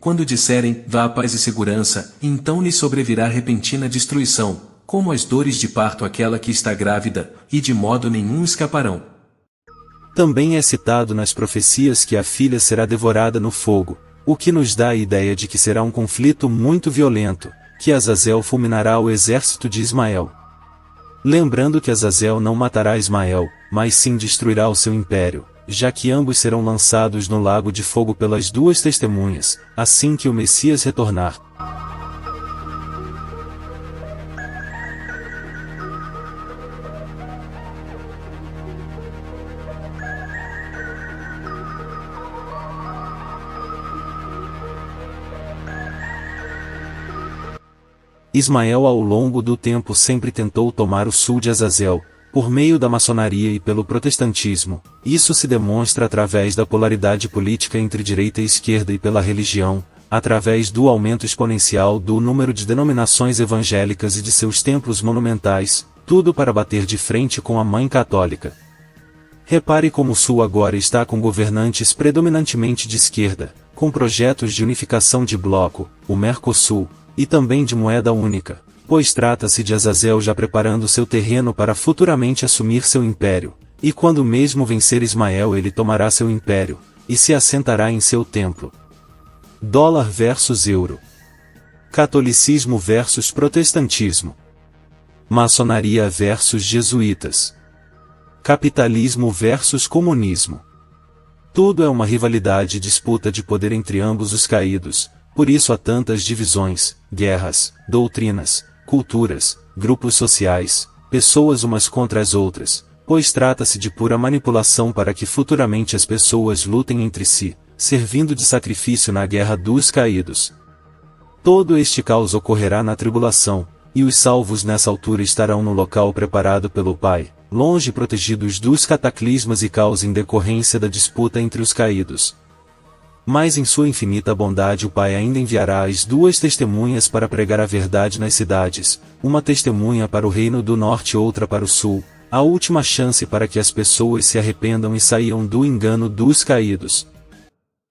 quando disserem, vá a paz e segurança, então lhe sobrevirá repentina destruição, como as dores de parto àquela que está grávida, e de modo nenhum escaparão. Também é citado nas profecias que a filha será devorada no fogo, o que nos dá a ideia de que será um conflito muito violento, que Azazel fulminará o exército de Ismael. Lembrando que Azazel não matará Ismael, mas sim destruirá o seu império, já que ambos serão lançados no lago de fogo pelas duas testemunhas, assim que o Messias retornar. Ismael ao longo do tempo sempre tentou tomar o sul de Azazel, por meio da maçonaria e pelo protestantismo. Isso se demonstra através da polaridade política entre direita e esquerda e pela religião, através do aumento exponencial do número de denominações evangélicas e de seus templos monumentais, tudo para bater de frente com a Mãe Católica. Repare como o Sul agora está com governantes predominantemente de esquerda, com projetos de unificação de bloco, o Mercosul, e também de moeda única, pois trata-se de Azazel já preparando seu terreno para futuramente assumir seu império, e quando mesmo vencer Ismael ele tomará seu império, e se assentará em seu templo. Dólar versus euro. Catolicismo versus protestantismo. Maçonaria versus jesuítas. Capitalismo versus comunismo. Tudo é uma rivalidade e disputa de poder entre ambos os caídos, por isso há tantas divisões, guerras, doutrinas, culturas, grupos sociais, pessoas umas contra as outras, pois trata-se de pura manipulação para que futuramente as pessoas lutem entre si, servindo de sacrifício na guerra dos caídos. Todo este caos ocorrerá na tribulação, e os salvos nessa altura estarão no local preparado pelo Pai, longe protegidos dos cataclismas e caos em decorrência da disputa entre os caídos. Mas em sua infinita bondade o Pai ainda enviará as duas testemunhas para pregar a verdade nas cidades, uma testemunha para o reino do norte e outra para o sul, a última chance para que as pessoas se arrependam e saiam do engano dos caídos.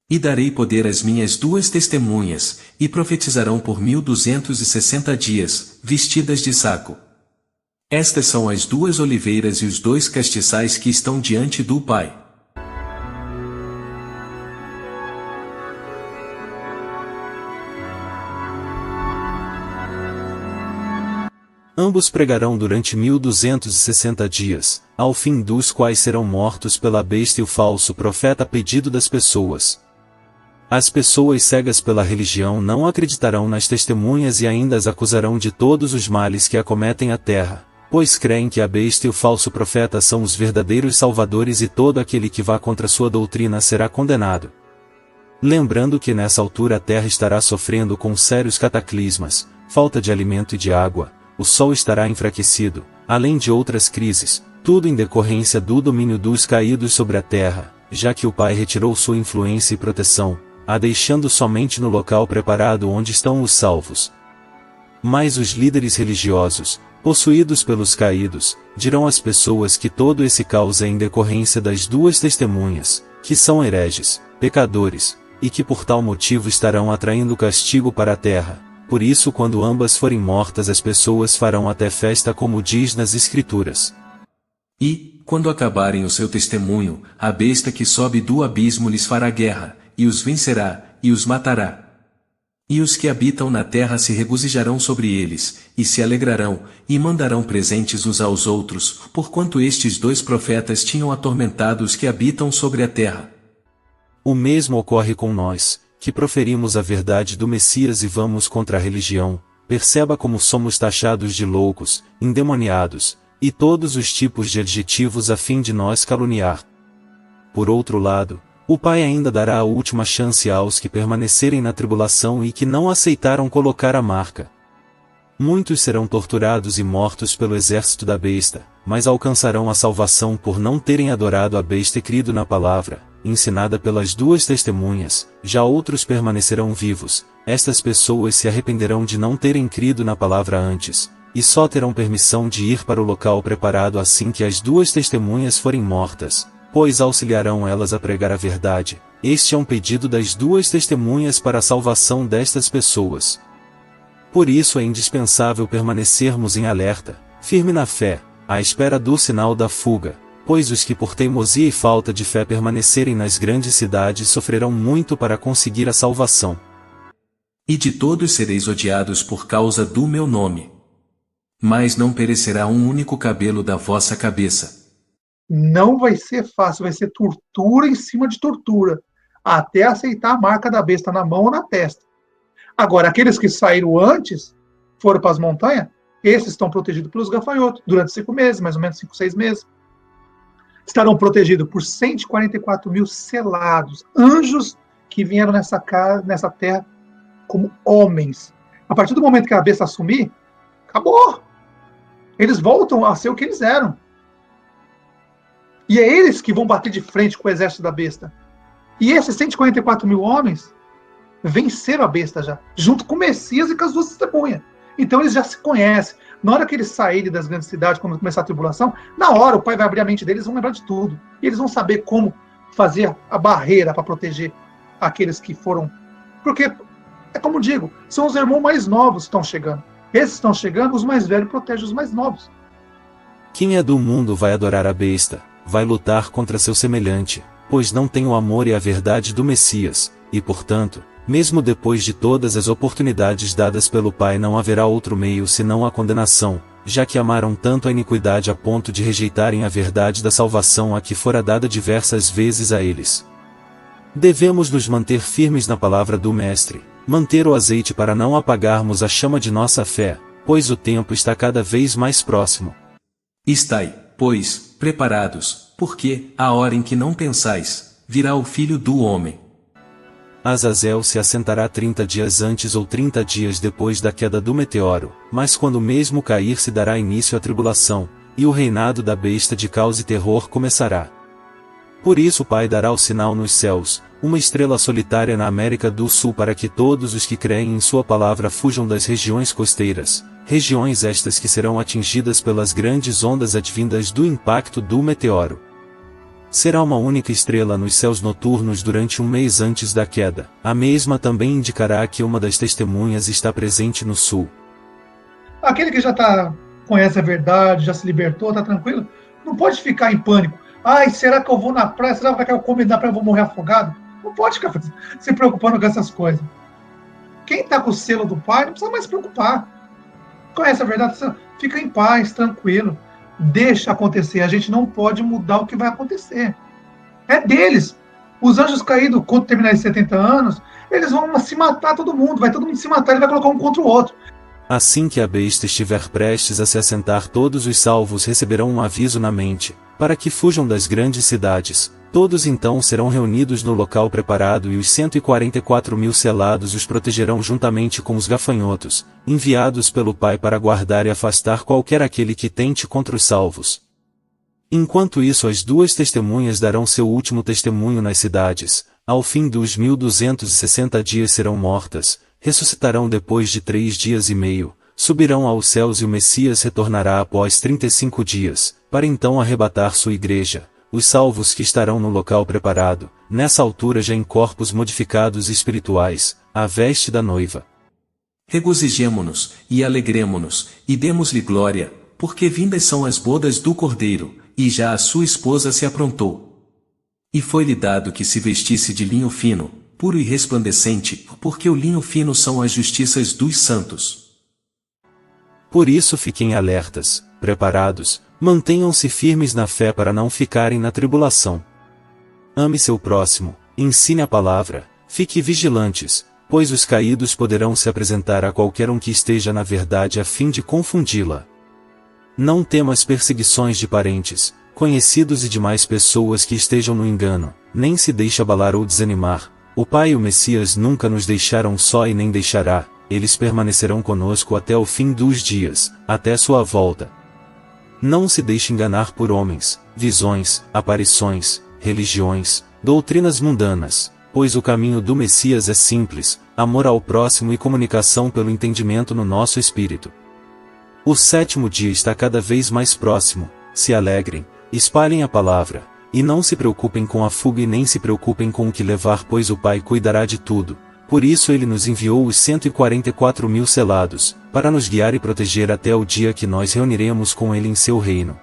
E darei poder às minhas duas testemunhas, e profetizarão por 1260 dias, vestidas de saco. Estas são as duas oliveiras e os dois castiçais que estão diante do Pai. Ambos pregarão durante 1260 dias, ao fim dos quais serão mortos pela besta e o falso profeta a pedido das pessoas. As pessoas cegas pela religião não acreditarão nas testemunhas e ainda as acusarão de todos os males que acometem a terra, pois creem que a besta e o falso profeta são os verdadeiros salvadores e todo aquele que vá contra sua doutrina será condenado. Lembrando que nessa altura a terra estará sofrendo com sérios cataclismas, falta de alimento e de água, o sol estará enfraquecido, além de outras crises, tudo em decorrência do domínio dos caídos sobre a terra, já que o Pai retirou sua influência e proteção, a deixando somente no local preparado onde estão os salvos. Mas os líderes religiosos, possuídos pelos caídos, dirão às pessoas que todo esse caos é em decorrência das duas testemunhas, que são hereges, pecadores, e que por tal motivo estarão atraindo castigo para a terra. Por isso quando ambas forem mortas as pessoas farão até festa como diz nas Escrituras. E, quando acabarem o seu testemunho, a besta que sobe do abismo lhes fará guerra, e os vencerá, e os matará. E os que habitam na terra se regozijarão sobre eles, e se alegrarão, e mandarão presentes uns aos outros, porquanto estes 2 profetas tinham atormentado os que habitam sobre a terra. O mesmo ocorre com nós, que proferimos a verdade do Messias e vamos contra a religião. Perceba como somos taxados de loucos, endemoniados, e todos os tipos de adjetivos a fim de nos caluniar. Por outro lado, o Pai ainda dará a última chance aos que permanecerem na tribulação e que não aceitaram colocar a marca. Muitos serão torturados e mortos pelo exército da besta, mas alcançarão a salvação por não terem adorado a besta e crido na palavra, ensinada pelas 2 testemunhas. Já outros permanecerão vivos. Estas pessoas se arrependerão de não terem crido na palavra antes, e só terão permissão de ir para o local preparado assim que as 2 testemunhas forem mortas, pois auxiliarão elas a pregar a verdade. Este é um pedido das 2 testemunhas para a salvação destas pessoas. Por isso é indispensável permanecermos em alerta, firme na fé, à espera do sinal da fuga, pois os que por teimosia e falta de fé permanecerem nas grandes cidades sofrerão muito para conseguir a salvação. E de todos sereis odiados por causa do meu nome. Mas não perecerá um único cabelo da vossa cabeça. Não vai ser fácil, vai ser tortura em cima de tortura, até aceitar a marca da besta na mão ou na testa. Agora, aqueles que saíram antes, foram para as montanhas, esses estão protegidos pelos gafanhotos, durante 5 meses, mais ou menos 5, 6 meses. Estarão protegidos por 144 mil selados, anjos que vieram nessa terra como homens. A partir do momento que a besta assumir, acabou. Eles voltam a ser o que eles eram. E é eles que vão bater de frente com o exército da besta. E esses 144 mil homens venceram a besta já, junto com o Messias e com as 2 testemunhas. Então eles já se conhecem. Na hora que eles saírem das grandes cidades, quando começar a tribulação, na hora o Pai vai abrir a mente deles, vão lembrar de tudo. E eles vão saber como fazer a barreira para proteger aqueles que foram. Porque, é como digo, são os irmãos mais novos que estão chegando. Esses estão chegando, os mais velhos protegem os mais novos. Quem é do mundo vai adorar a besta, vai lutar contra seu semelhante, pois não tem o amor e a verdade do Messias, e portanto, mesmo depois de todas as oportunidades dadas pelo Pai não haverá outro meio senão a condenação, já que amaram tanto a iniquidade a ponto de rejeitarem a verdade da salvação a que fora dada diversas vezes a eles. Devemos nos manter firmes na palavra do Mestre, manter o azeite para não apagarmos a chama de nossa fé, pois o tempo está cada vez mais próximo. Estai, pois, preparados, porque, a hora em que não pensais, virá o Filho do Homem. Azazel se assentará 30 dias antes ou 30 dias depois da queda do meteoro, mas quando mesmo cair se dará início à tribulação, e o reinado da besta de caos e terror começará. Por isso o Pai dará o sinal nos céus, uma estrela solitária na América do Sul para que todos os que creem em sua palavra fujam das regiões costeiras, regiões estas que serão atingidas pelas grandes ondas advindas do impacto do meteoro. Será uma única estrela nos céus noturnos durante um mês antes da queda. A mesma também indicará que uma das testemunhas está presente no sul. Aquele que já conhece a verdade, já se libertou, está tranquilo, não pode ficar em pânico. Ai, será que eu vou na praia? Será que eu comer na praia e vou morrer afogado? Não pode ficar se preocupando com essas coisas. Quem está com o selo do Pai não precisa mais se preocupar. Conhece a verdade? Fica em paz, tranquilo. Deixa acontecer. A gente não pode mudar o que vai acontecer. É deles. Os anjos caídos, quando terminar esses 70 anos, eles vão se matar todo mundo. Vai todo mundo se matar, ele vai colocar um contra o outro. Assim que a besta estiver prestes a se assentar, todos os salvos receberão um aviso na mente, para que fujam das grandes cidades. Todos então serão reunidos no local preparado e os 144 mil selados os protegerão juntamente com os gafanhotos, enviados pelo Pai para guardar e afastar qualquer aquele que tente contra os salvos. Enquanto isso, as 2 testemunhas darão seu último testemunho nas cidades. Ao fim dos 1260 dias serão mortas, ressuscitarão depois de 3 dias e meio, subirão aos céus e o Messias retornará após 35 dias, para então arrebatar sua igreja, os salvos que estarão no local preparado, nessa altura já em corpos modificados espirituais, a veste da noiva. Regozijemo-nos, e alegremo-nos, e demos-lhe glória, porque vindas são as bodas do Cordeiro, e já a sua esposa se aprontou. E foi-lhe dado que se vestisse de linho fino, puro e resplandecente, porque o linho fino são as justiças dos santos. Por isso fiquem alertas, preparados, mantenham-se firmes na fé para não ficarem na tribulação. Ame seu próximo, ensine a palavra, fique vigilantes, pois os caídos poderão se apresentar a qualquer um que esteja na verdade a fim de confundi-la. Não tema as perseguições de parentes, conhecidos e demais pessoas que estejam no engano, nem se deixe abalar ou desanimar. O Pai e o Messias nunca nos deixaram só e nem deixará, eles permanecerão conosco até o fim dos dias, até sua volta. Não se deixe enganar por homens, visões, aparições, religiões, doutrinas mundanas, pois o caminho do Messias é simples, amor ao próximo e comunicação pelo entendimento no nosso espírito. O 7º dia está cada vez mais próximo, se alegrem, espalhem a palavra, e não se preocupem com a fuga e nem se preocupem com o que levar, pois o Pai cuidará de tudo. Por isso ele nos enviou os 144.000 selados, para nos guiar e proteger até o dia que nós reuniremos com ele em seu reino.